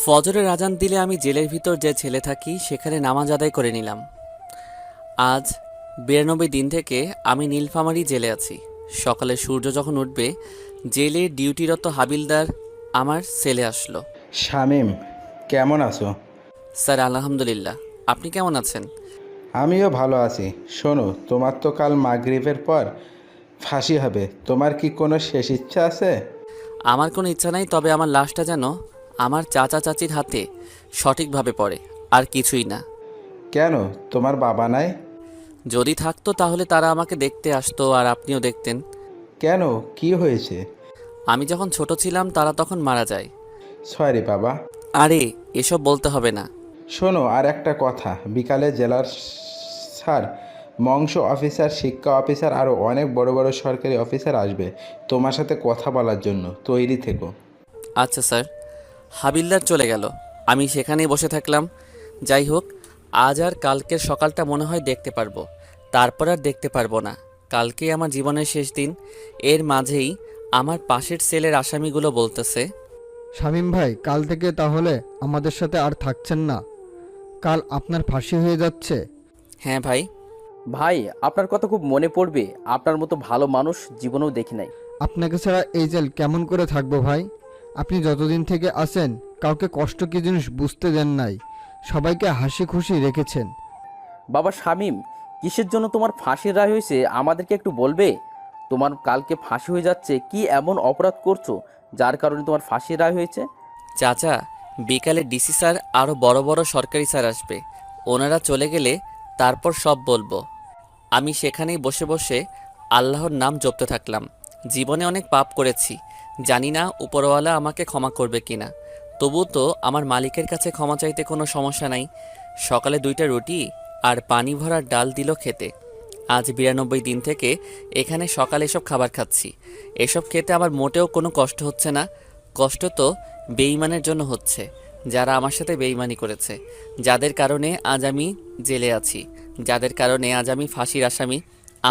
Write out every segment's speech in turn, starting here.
ফজরের আজান দিলে আমি জেলের ভিতর যে ছেলে থাকি সেখানে নামাজ আদায় করে নিলাম। আজ ৯২ দিন থেকে আমি নীলফামারী জেলে আছি। সকালে সূর্য যখন উঠবে, জেলে ডিউটিরত হাবিলদার আমার সেলে আসলো। শামীম, কেমন আছো? স্যার আলহামদুলিল্লাহ, আপনি কেমন আছেন? আমিও ভালো আছি। শোনো, তোমার তো কাল মাগরিবের পর ফাঁসি হবে। তোমার কি কোনো শেষ ইচ্ছা আছে? আমার কোনো ইচ্ছা নাই, তবে আমার লাশটা যেন আমার চাচা চাচির হাতে সঠিকভাবে পড়ে, আর কিছুই না। কেন, তোমার বাবা নাই? যদি থাকতো তাহলে তারা আমাকে দেখতে আসতো আর আপনিও দেখতেন। কেন, কি হয়েছে? আমি যখন ছোট ছিলাম তারা তখন মারা যায়। সরি বাবা। আরে, এসব বলতে হবে না। শোনো, আর একটা কথা, বিকালে জেলার স্যার, মংস অফিসার, শিক্ষা অফিসার, আরও অনেক বড় বড় সরকারি অফিসার আসবে তোমার সাথে কথা বলার জন্য। তৈরি থেকো। আচ্ছা স্যার। হাবিলদার চলে গেল, আমি সেখানেই বসে থাকলাম। যাই হোক, আজ আর কালকের সকালটা মনে হয় দেখতে পারবো, তারপর আর দেখতে পারবো না। কালকেই আমার জীবনের শেষ দিন। এর মাঝেই আমার পাশের সেলের আসামিগুলো বলতেছে, শামীম ভাই, কাল থেকে তাহলে আমাদের সাথে আর থাকছেন না? কাল আপনার ফাঁসি হয়ে যাচ্ছে। হ্যাঁ ভাই। ভাই, আপনার কথা খুব মনে পড়বে। আপনার মতো ভালো মানুষ জীবনেও দেখি নাই। আপনাকে ছাড়া এই জেল কেমন করে থাকবো ভাই? আপনি যতদিন থেকে আছেন কাউকে কষ্ট কি জিনিস বুঝতে দেন নাই, সবাইকে হাসি খুশি রেখেছেন। বাবা শামীম, কিসের জন্য তোমার ফাঁসির রায় হয়েছে আমাদেরকে একটু বলবে? তোমার কালকে ফাঁসি হয়ে যাচ্ছে, কি এমন অপরাধ করছো যার কারণে তোমার ফাঁসির রায় হয়েছে? চাচা, বিকালে ডিসি স্যার আরও বড় বড় সরকারি স্যার আসবে। ওনারা চলে গেলে তারপর সব বলবো। আমি সেখানেই বসে বসে আল্লাহর নাম জপতে থাকলাম। জীবনে অনেক পাপ করেছি, জানি না উপরওয়ালা আমাকে ক্ষমা করবে কিনা। তবু তো আমার মালিকের কাছে ক্ষমা চাইতে কোনো সমস্যা নাই। সকালে 2টা রুটি আর পানি ভরা ডাল দিল খেতে। আজ ৯২ দিন থেকে এখানে সকালে এসব খাবার খাচ্ছি। এসব খেতে আমার মোটেও কোনো কষ্ট হচ্ছে না। কষ্ট তো বেঈমানের জন্য হচ্ছে, যারা আমার সাথে বেঈমানি করেছে, যাদের কারণে আজ আমি জেলে আছি, যাদের কারণে আজ আমি ফাঁসির আসামি।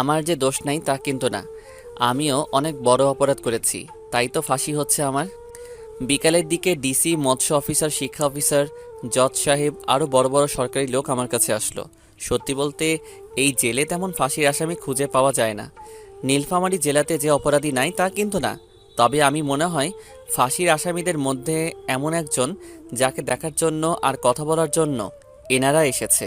আমার যে দোষ নাই তা কিন্তু না, আমিও অনেক বড় অপরাধ করেছি, তাই তো ফাঁসি হচ্ছে আমার। বিকালের দিকে ডিসি, মৎস্য অফিসার, শিক্ষা অফিসার, জজ সাহেব আরও বড় বড় সরকারি লোক আমার কাছে আসলো। সত্যি বলতে এই জেলে তেমন ফাঁসির আসামি খুঁজে পাওয়া যায় না। নীলফামারী জেলাতে যে অপরাধী নাই তা কিন্তু না, তবে আমি মনে হয় ফাঁসির আসামিদের মধ্যে এমন একজন যাকে দেখার জন্য আর কথা বলার জন্য এনারা এসেছে।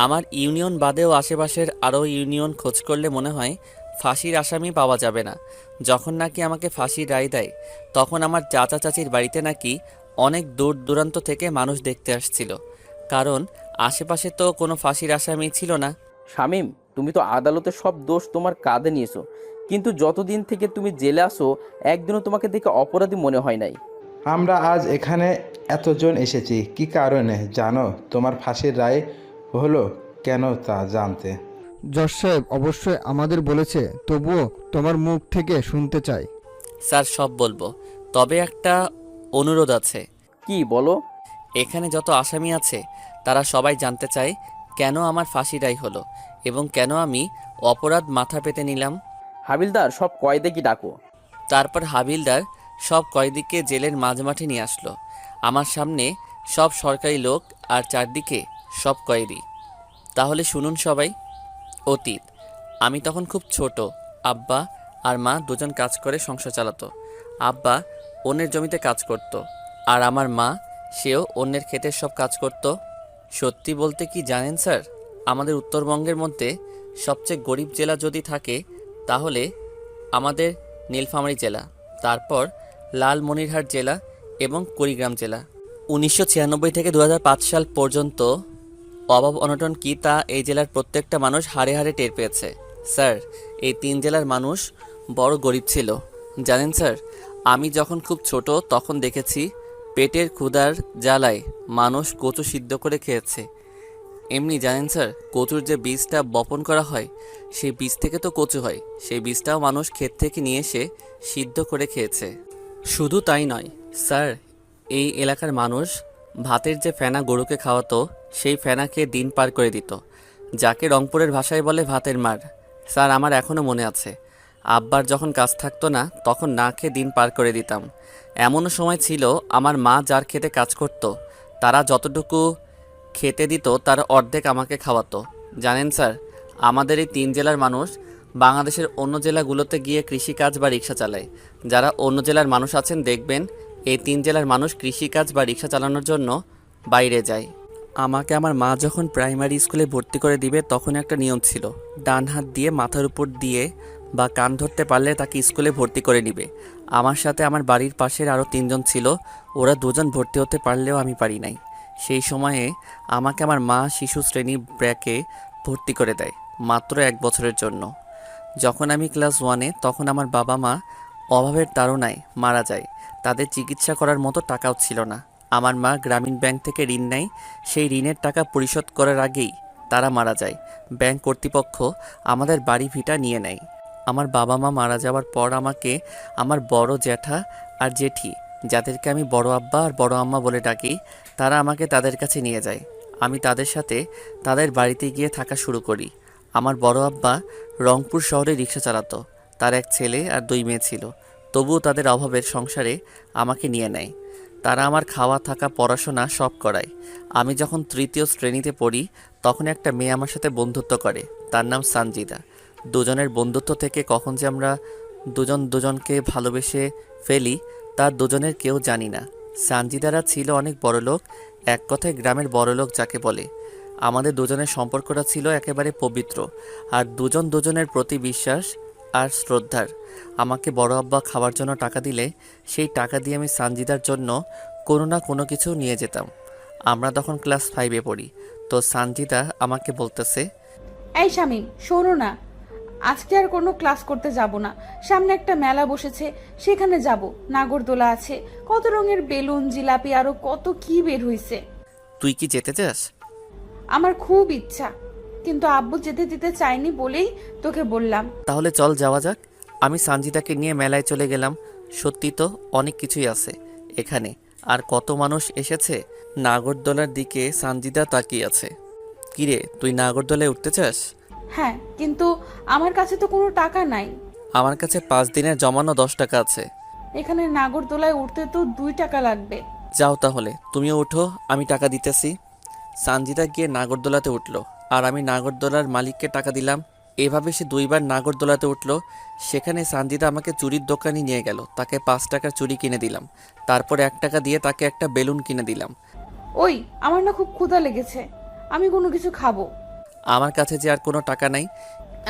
আমার ইউনিয়ন বাদেও আশেপাশের আরও ইউনিয়ন খোঁজ করলে মনে হয় ফাঁসির আসামি পাওয়া যাবে না। যখন নাকি আমাকে ফাঁসির রায় দেয়, তখন আমার চাচা চাচির বাড়িতে নাকি অনেক দূর দূরান্ত থেকে মানুষ দেখতে আসছিল, কারণ আশেপাশে তো কোনো ফাঁসির আসামি ছিল না। শামীম, তুমি তো আদালতের সব দোষ তোমার কাঁধে নিয়েছো, কিন্তু যতদিন থেকে তুমি জেলে আসো একদিনও তোমাকে দেখে অপরাধী মনে হয় নাই। আমরা আজ এখানে এতজন এসেছি কি কারণে জানো? তোমার ফাঁসির রায় হলো কেন তা জানতে। জজ সাহেব অবশ্যই আমাদের বলেছে, তবুও তোমার মুখ থেকে শুনতে চাই। স্যার সব বলবো, তবে একটা অনুরোধ আছে। কি বলো? এখানে যত আসামি আছে তারা সবাই জানতে চায় কেন আমার ফাঁসি রায় হলো এবং কেন আমি অপরাধ মাথা পেতে নিলাম। হাবিলদার, সব কয়েদে কি ডাকো। তারপর হাবিলদার সব কয়েদিকে জেলের মাঝমাঠে নিয়ে আসলো। আমার সামনে সব সরকারি লোক আর চারদিকে সব কয়েদি। তাহলে শুনুন সবাই। অতীত, আমি তখন খুব ছোট। আব্বা আর মা দুজন কাজ করে সংসার চালাতো। আব্বা অন্যের জমিতে কাজ করত, আর আমার মা, সেও অন্যের ক্ষেতের সব কাজ করত। সত্যি বলতে কি জানেন স্যার, আমাদের উত্তরবঙ্গের মধ্যে সবচেয়ে গরিব জেলা যদি থাকে তাহলে আমাদের নীলফামারী জেলা, তারপর লালমনিরহাট জেলা এবং কুড়িগ্রাম জেলা। ১৯৯৬ থেকে ২০০৫ সাল পর্যন্ত অভাব অনটন কি তা এই জেলার প্রত্যেকটা মানুষ হাড়ে হাড়ে টের পেয়েছে। স্যার, এই 3 জেলার মানুষ বড় গরিব ছিল। জানেন স্যার, আমি যখন খুব ছোট তখন দেখেছি পেটের ক্ষুধার জ্বালায় মানুষ কচু সিদ্ধ করে খেয়েছে। এমনি জানেন স্যার, কচুর যে বীজটা বপন করা হয় সেই বীজ থেকে তো কচু হয়, সেই বীজটাও মানুষ ক্ষেত থেকে নিয়ে এসে সিদ্ধ করে খেয়েছে। শুধু তাই নয় স্যার, এই এলাকার মানুষ ভাতের যে ফেনা গরুকে খাওয়াতো সেই ফেনা খেয়ে দিন পার করে দিত, যাকে রংপুরের ভাষায় বলে ভাতের মার। স্যার, আমার এখনও মনে আছে, আব্বার যখন কাজ থাকতো না তখন না খেয়ে দিন পার করে দিতাম। এমনও সময় ছিল আমার মা যার খেতে কাজ করত তারা যতটুকু খেতে দিত তার অর্ধেক আমাকে খাওয়াতো। জানেন স্যার, আমাদের এই 3 জেলার মানুষ বাংলাদেশের অন্য জেলাগুলোতে গিয়ে কৃষিকাজ বা রিক্সা চালায়। যারা অন্য জেলার মানুষ আছেন দেখবেন এই 3 জেলার মানুষ কৃষিকাজ বা রিক্সা চালানোর জন্য বাইরে যায়। আমাকে আমার মা যখন প্রাইমারি স্কুলে ভর্তি করে দিবে তখন একটা নিয়ম ছিল, ডান হাত দিয়ে মাথার উপর দিয়ে বা কান ধরতে পারলে তাকে স্কুলে ভর্তি করে নিবে। আমার সাথে আমার বাড়ির পাশের আরও 3 জন ছিল, ওরা 2 জন ভর্তি হতে পারলেও আমি পারি নাই। সেই সময়ে আমাকে আমার মা শিশু শ্রেণী ব্র্যাকে ভর্তি করে দেয় মাত্র 1 বছরের জন্য। যখন আমি ক্লাস 1-এ তখন আমার বাবা মা অভাবের তাড়নায় মারা যায়। তাদের চিকিৎসা করার মতো টাকাও ছিল না। আমার মা গ্রামীণ ব্যাংক থেকে ঋণ নেয়, সেই ঋণের টাকা পরিশোধ করার আগেই তারা মারা যায়। ব্যাংক কর্তৃপক্ষ আমাদের বাড়ি ভিটা নিয়ে নেয়। আমার বাবা মা মারা যাওয়ার পর আমাকে আমার বড় জ্যাঠা আর জেঠি, যাদেরকে আমি বড় আব্বা আর বড় আম্মা বলে ডাকি, তারা আমাকে তাদের কাছে নিয়ে যায়। আমি তাদের সাথে তাদের বাড়িতে গিয়ে থাকা শুরু করি। আমার বড় আব্বা রংপুর শহরে রিক্সা চালাতো, তার 1 ছেলে আর 2 মেয়ে ছিল। তবুও তাদের অভাবের সংসারে আমাকে নিয়ে নেয়। তারা আমার খাওয়া থাকা পড়াশোনা সব করায়। আমি যখন 3য় শ্রেণীতে পড়ি তখন একটা মেয়ে আমার সাথে বন্ধুত্ব করে, তার নাম সানজিদা। দুজনের বন্ধুত্ব থেকে কখন যে আমরা দুজন দুজনকে ভালোবেসে ফেলি তা দুজনের কেউ জানি না। সানজিদারা ছিল অনেক বড়লোক, এক কথায় গ্রামের বড়লোক যাকে বলে। আমাদের দুজনের সম্পর্কটা ছিল একেবারে পবিত্র আর দুজন দুজনের প্রতি বিশ্বাস আর শ্রদ্ধার। আমাকে বড় আব্বা খাওয়ার জন্য টাকা দিলে সেই টাকা দিয়ে আমি সানজিদার জন্য কোনো না কোনো কিছু নিয়ে যেতাম। আমরা তখন ক্লাস 5-এ পড়ি। তো সানজিদা আমাকে বলতেছে, এই শামীম, শোনো না, আজকে আর কোনো ক্লাস করতে যাব না। সামনে একটা মেলা বসেছে, সেখানে যাব। নাগরদোলা আছে, কত রঙের বেলুন, জিলাপি, আরো কত কি বের হইছে। তুই কি যেতে চাস? আমার খুব ইচ্ছা, কিন্তু আব্বু যেতে দিতে চায়নি বলেই তোকে বললাম। তাহলে চল যাওয়া যাক। আমি সানজিদাকে নিয়ে মেলায় চলে গেলাম। সত্যি তো অনেক কিছুই আছে এখানে, আর কত মানুষ এসেছে। নাগরদোলার দিকে সানজিদা তাকিয়ে আছে। কিরে, তুই নাগরদোলায় উঠতে চাস? হ্যাঁ, কিন্তু আমার কাছে তো কোনো টাকা নাই। আমার কাছে 5 দিনের জমানো 10 টাকা আছে। এখানে নাগরদোলায় উঠতে তো 2 টাকা লাগবে। যাও তাহলে, তুমিও উঠো, আমি টাকা দিতেছি। সানজিদা গিয়ে নাগরদোলাতে উঠলো আর আমি নাগরদোলার মালিককে টাকা দিলাম। এভাবে সে 2বার নাগরদোলাতে উঠলো। সেখানে সানজিদা আমাকে চুরির দোকানে নিয়ে গেল, তাকে 5 টাকার চুড়ি কিনে দিলাম। তারপর 1 টাকা দিয়ে তাকে একটা বেলুন কিনে দিলাম। ওই, আমার না খুব ক্ষুধা লেগেছে, আমি কোনো কিছু খাবো। আমার কাছে যে আর কোনো টাকা নাই।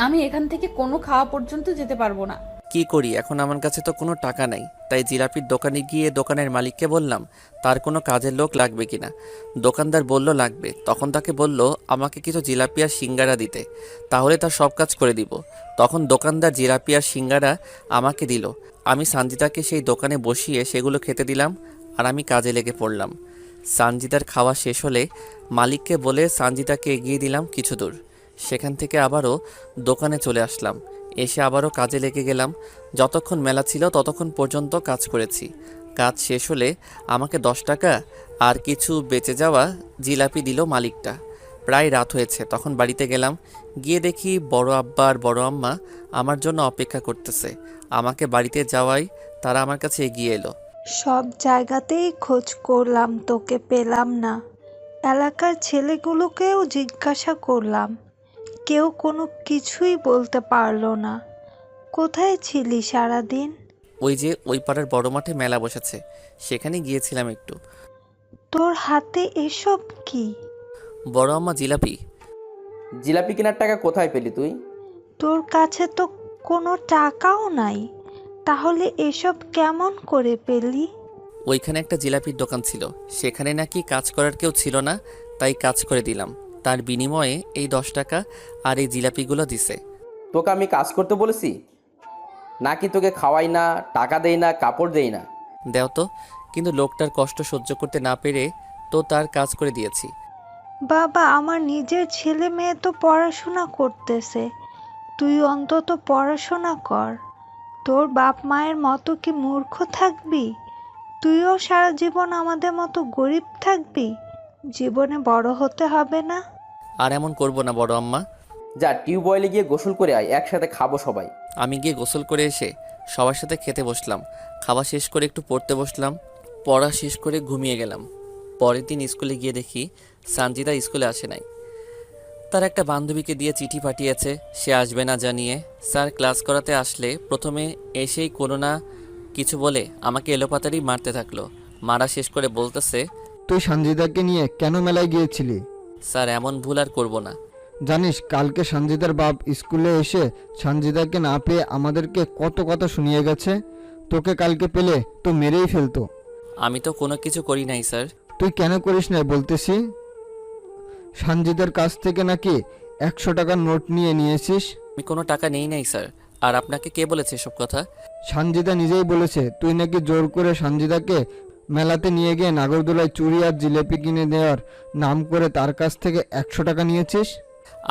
আমি এখান থেকে কোনো খাওয়া পর্যন্ত যেতে পারবো না। কি করি এখন, আমার কাছে তো কোনো টাকা নাই। তাই জিলাপির দোকানে গিয়ে দোকানের মালিককে বললাম তার কোনো কাজের লোক লাগবে কিনা। দোকানদার বলল লাগবে। তখন তাকে বলল আমাকে কিছু জিলাপি আর সিঙ্গারা দিতে, তাহলে তার সব কাজ করে দিব। তখন দোকানদার জিলাপি আর সিঙ্গারা আমাকে দিল। আমি সানজিদাকে সেই দোকানে বসিয়ে সেগুলো খেতে দিলাম আর আমি কাজে লেগে পড়লাম। সানজিদার খাওয়া শেষ হলে মালিককে বলে সানজিদাকে এগিয়ে দিলাম কিছু দূর। সেখান থেকে আবারও দোকানে চলে আসলাম। এসে আবারও কাজে লেগে গেলাম। যতক্ষণ মেলা ছিল ততক্ষণ পর্যন্ত কাজ করেছি। কাজ শেষ হলে আমাকে 10 টাকা আর কিছু বেঁচে যাওয়া জিলাপি দিল মালিকটা। প্রায় রাত হয়েছে, তখন বাড়িতে গেলাম। গিয়ে দেখি বড় আব্বা আর বড় আম্মা আমার জন্য অপেক্ষা করতেছে। আমাকে বাড়িতে যাওয়াই তারা আমার কাছে এগিয়ে এলো। সব জায়গাতেই খোঁজ করলাম, তোকে পেলাম না। এলাকার ছেলেগুলোকেও জিজ্ঞাসা করলাম, কেউ কোনো কিছুই বলতে পারলো না। কোথায় ছিলি সারাদিন? ওই যে ওই পাড়ার বড় মাঠে মেলা বসেছে, সেখানে গিয়েছিলাম একটু। তোর হাতে এসব কি? বড় আম্মা জিলাপি। জিলাপি কেনার টাকা কোথায় পেলি তুই? তোর কাছে তো কোনো টাকাও নাই, তাহলে এসব কেমন করে পেলি? ওইখানে একটা জিলাপির দোকান ছিল, সেখানে নাকি কাজ করার কেউ ছিল না, তাই কাজ করে দিলাম। তার বিনিময়ে এই 10 টাকা আর এই জিলাপিগুলো দিছে। তোকে আমি কাজ করতে বলেছি নাকি? তোকে খাওয়াই না, টাকা দেই না, কাপড় দেই না? দেও তো। কিন্তু লোকটার কষ্ট সহ্য করতে না পেরে তো তার কাজ করে দিয়েছি। বাবা, আমার নিজের ছেলে মেয়ে তো পড়াশোনা করতেছে, তুই অন্তত পড়াশোনা কর। তোর বাপ মায়ের মতো কি মূর্খ থাকবি? তুইও সারা জীবন আমাদের মতো গরিব থাকবি? জীবনে বড় হতে হবে না? আর এমন করব না বড় আম্মা। যা টিউবওয়েলে গিয়ে গোসল করে আয়, একসাথে খাবো সবাই। আমি গিয়ে গোসল করে এসে সবার সাথে খেতে বসলাম। খাওয়া শেষ করে একটু পড়তে বসলাম। পড়া শেষ করে ঘুমিয়ে গেলাম। পরের দিন স্কুলে গিয়ে দেখি সানজিদা স্কুলে আসে নাই। তার একটা বান্ধবীকে দিয়ে চিঠি পাঠিয়েছে সে আসবে না জানিয়ে। স্যার ক্লাস করাতে আসলে প্রথমে এসেই কোনো না কিছু বলে আমাকে এলোপাতাড়ি মারতে থাকলো। মারা শেষ করে বলতেছে, তুই সঞ্জিদাকে নিয়ে কেন মেলায় গিয়েছিলি? স্যার এমন ভুল আর করবো না। জানিস কালকে সঞ্জিদার বাপ স্কুলে এসে সঞ্জিদাকে না পেয়ে আমাদেরকে কত কথা শুনিয়ে গেছে। তোকে কালকে পেলে তো মেরেই ফেলতো। আমি তো কোনো কিছু করি নাই স্যার। তুই কেন করিস না বলতেছি? সঞ্জিদার কাছ থেকে নাকি 100 টাকার নোট নিয়েছিস। আমি কোনো টাকা নেই নাই স্যার। আর আপনাকে কে বলেছে এসব কথা? সঞ্জিদা নিজেই বলেছে তুই নাকি জোর করে সঞ্জিদাকে মেলাতে নিয়ে গিয়ে নাগরদোলায় চুড়ি আর জিলেপি কিনে দেওয়ার নাম করে তার কাছ থেকে 100 টাকা নিয়েছিস।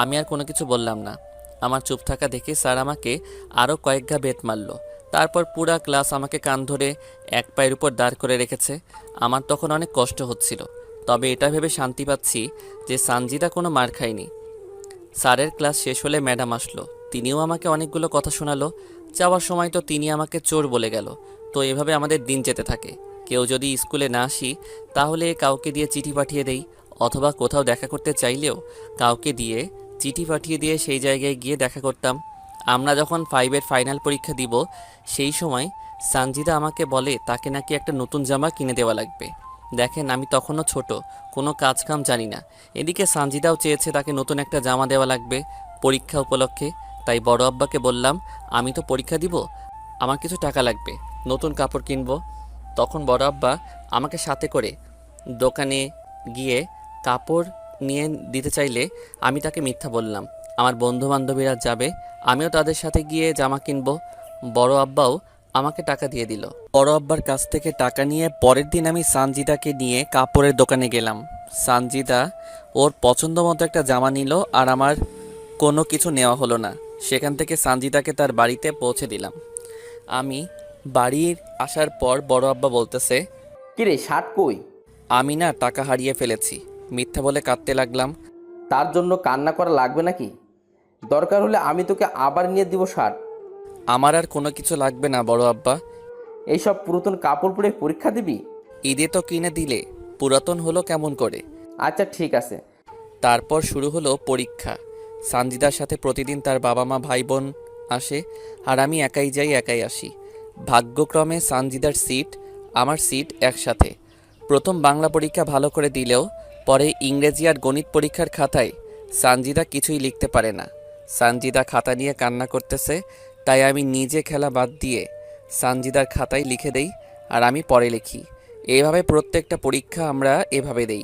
আমি আর কোনো কিছু বললাম না। আমার চুপ থাকা দেখে স্যার আমাকে আরও কয়েক ঘা বেত মারল। তারপর পুরা ক্লাস আমাকে কান ধরে এক পায়ের উপর দাঁড় করে রেখেছে। আমার তখন অনেক কষ্ট হচ্ছিল, তবে এটা ভেবে শান্তি পাচ্ছি যে সানজিদা কোনো মার খায়নি। স্যারের ক্লাস শেষ হলে ম্যাডাম আসলো। তিনিও আমাকে অনেকগুলো কথা শোনালো। যাওয়ার সময় তো তিনি আমাকে চোর বলে গেল। তো এভাবে আমাদের দিন যেতে থাকে। কেউ যদি স্কুলে না আসি তাহলে কাউকে দিয়ে চিঠি পাঠিয়ে দেই, অথবা কোথাও দেখা করতে চাইলেও কাউকে দিয়ে চিঠি পাঠিয়ে দিয়ে সেই জায়গায় গিয়ে দেখা করতাম। আমরা যখন 5-এর ফাইনাল পরীক্ষা দিব সেই সময় সানজিদা আমাকে বলে তাকে নাকি একটা নতুন জামা কিনে দেওয়া লাগবে। দেখেন আমি তখনও ছোট, কোনো কাজ কাম জানি না। এদিকে সানজিদাও চেয়েছে তাকে নতুন একটা জামা দেওয়া লাগবে পরীক্ষা উপলক্ষে। তাই বড় আব্বাকে বললাম আমি তো পরীক্ষা দিব, আমার কিছু টাকা লাগবে, নতুন কাপড় কিনবো। তখন বড় আব্বা আমাকে সাথে করে দোকানে গিয়ে কাপড় নিয়ে দিতে চাইলে আমি তাকে মিথ্যা বললাম। আমার বন্ধু বান্ধবীরা যাবে, আমিও তাদের সাথে গিয়ে জামা কিনবো। বড় আব্বাও আমাকে টাকা দিয়ে দিল। বড় আব্বার কাছ থেকে টাকা নিয়ে পরের দিন আমি সানজিদাকে নিয়ে কাপড়ের দোকানে গেলাম। সানজিদা ওর পছন্দ মতো একটা জামা নিল আর আমার কোনো কিছু নেওয়া হলো না। সেখান থেকে সানজিদাকে তার বাড়িতে পৌঁছে দিলাম। আমি বাড়ির আসার পর বড় আব্বা বলতেছে, কিরে শার্ট কই? আমি না টাকা হারিয়ে ফেলেছি, মিথ্যা বলে কাঁদতে লাগলাম। তার জন্য কান্না করা লাগবে নাকি? দরকার হলে আমি তোকে আবার নিয়ে দিব শার্ট। আমার আর কোনো কিছু লাগবে না বড় আব্বা। এইসব পুরাতন কাপড় পরে পরীক্ষা দিবি? ঈদে তো কিনে দিলে, পুরাতন হলো কেমন করে? আচ্ছা ঠিক আছে। তারপর শুরু হলো পরীক্ষা। সানজিদার সাথে প্রতিদিন তার বাবা মা ভাই বোন আসে, আর আমি একাই যাই একাই আসি। ভাগ্যক্রমে সানজিদার সিট আমার সিট একসাথে। প্রথম বাংলা পরীক্ষা ভালো করে দিলেও পরে ইংরেজি আর গণিত পরীক্ষার খাতায় সানজিদা কিছুই লিখতে পারে না। সানজিদা খাতা নিয়ে কান্না করতেছে, তাই আমি নিজে খেলা বাদ দিয়ে সানজিদার খাতায় লিখে দেই আর আমি পরে লিখি। এইভাবে প্রত্যেকটা পরীক্ষা আমরা এভাবে দেই।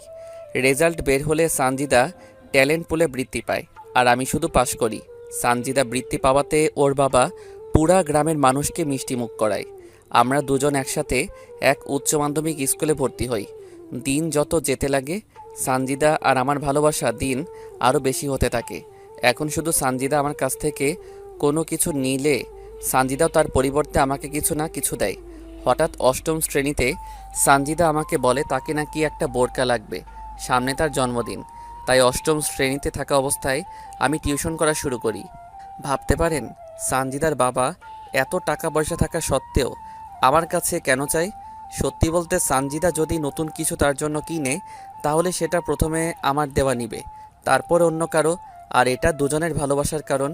রেজাল্ট বের হলে সানজিদা ট্যালেন্ট পুলে বৃত্তি পায় আর আমি শুধু পাশ করি। সানজিদা বৃত্তি পাওয়াতে ওর বাবা পুরা গ্রামের মানুষকে মিষ্টি মুখ করায়। আমরা দুজন একসাথে এক উচ্চ মাধ্যমিক স্কুলে ভর্তি হই। দিন যত যেতে লাগে সানজিদা আর আমার ভালোবাসা দিন আরও বেশি হতে থাকে। এখন শুধু সানজিদা আমার কাছ থেকে কোনো কিছু নিলে সানজিদাও তার পরিবর্তে আমাকে কিছু না কিছু দেয়। হঠাৎ অষ্টম শ্রেণীতে সানজিদা আমাকে বলে তাকে নাকি একটা বোরকা লাগবে, সামনে তার জন্মদিন। তাই অষ্টম শ্রেণীতে থাকা অবস্থায় আমি টিউশন করা শুরু করি। ভাবতে পারেন সানজিদার বাবা এত টাকা পয়সা থাকা সত্ত্বেও আমার কাছে কেন চাই? সত্যি বলতে সানজিদা যদি নতুন কিছু তার জন্য কিনে তাহলে সেটা প্রথমে আমার দেওয়া নিবে, তারপর অন্য কারো। আর এটা দুজনের ভালোবাসার কারণ।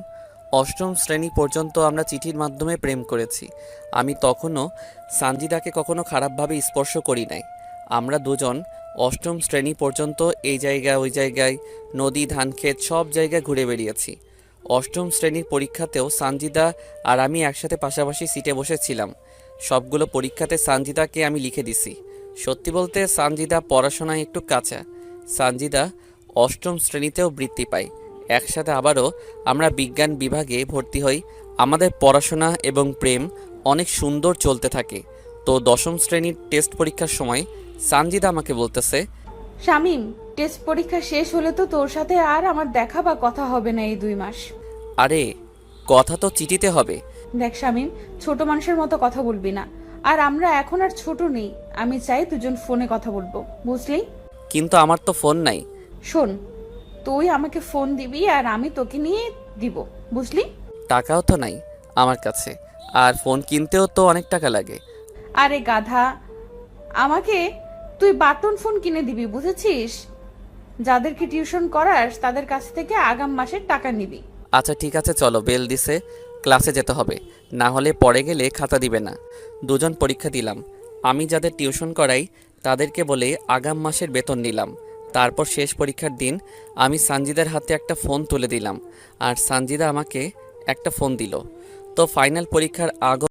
অষ্টম শ্রেণী পর্যন্ত আমরা চিঠির মাধ্যমে প্রেম করেছি। আমি তখনও সানজিদাকে কখনো খারাপভাবে স্পর্শ করি নাই। আমরা দুজন অষ্টম শ্রেণী পর্যন্ত এই জায়গা ওই জায়গায়, নদী ধানক্ষেত সব জায়গায় ঘুরে বেরিয়েছি। অষ্টম শ্রেণীর পরীক্ষাতেও সানজিদা আর আমি একসাথে পাশাপাশি সিটে বসেছিলাম। সবগুলো পরীক্ষাতে সানজিদাকে আমি লিখে দিছি। সত্যি বলতে সানজিদা পড়াশোনায় একটু কাঁচা। সানজিদা অষ্টম শ্রেণীতেও বৃত্তি পায়। একসাথে আবারও আমরা বিজ্ঞান বিভাগে ভর্তি হই। আমাদের পড়াশোনা এবং প্রেম অনেক সুন্দর চলতে থাকে। তো দশম শ্রেণীর টেস্ট পরীক্ষার সময় সানজিদা আমাকে বলতেছে, শামীম, টেস্ট পরীক্ষা শেষ হলে তো তোর সাথে আর আমার দেখা বা কথা হবে না এই 2 মাস। আরে কথা তো চিঠিতে হবে। দেখ শামীম, ছোট মানুষের মতো কথা বলবি না। আর আমরা এখন আর ছোট নেই। আমি চাই দুজন ফোনে কথা বলবো, বুঝলি? কিন্তু আমার তো ফোন নাই। শোন, তুই আমাকে ফোন দিবি আর আমি তোকে নিয়ে দিব, বুঝলি? টাকাও তো নাই। আমার কাছে। আর ফোন কিনতেও তো অনেক টাকা লাগে। আরে গাধা, আমাকে তুই বাটন ফোন কিনে দিবি, বুঝেছিস? যাদেরকে টিউশন করাস তাদের কাছ থেকে আগাম মাসের টাকা নিবি। আচ্ছা ঠিক আছে, চলো, বেল দিছে, ক্লাসে যেতে হবে, না হলে পড়ে গেলে খাতা দিবে না। দুজন পরীক্ষা দিলাম। আমি যাদের টিউশন করাই তাদেরকে বলে আগাম মাসের বেতন নিলাম। তারপর শেষ পরীক্ষার দিন আমি সানজিদার হাতে একটা ফোন তুলে দিলাম, আর সানজিদা আমাকে একটা ফোন দিল। তো ফাইনাল পরীক্ষার আগ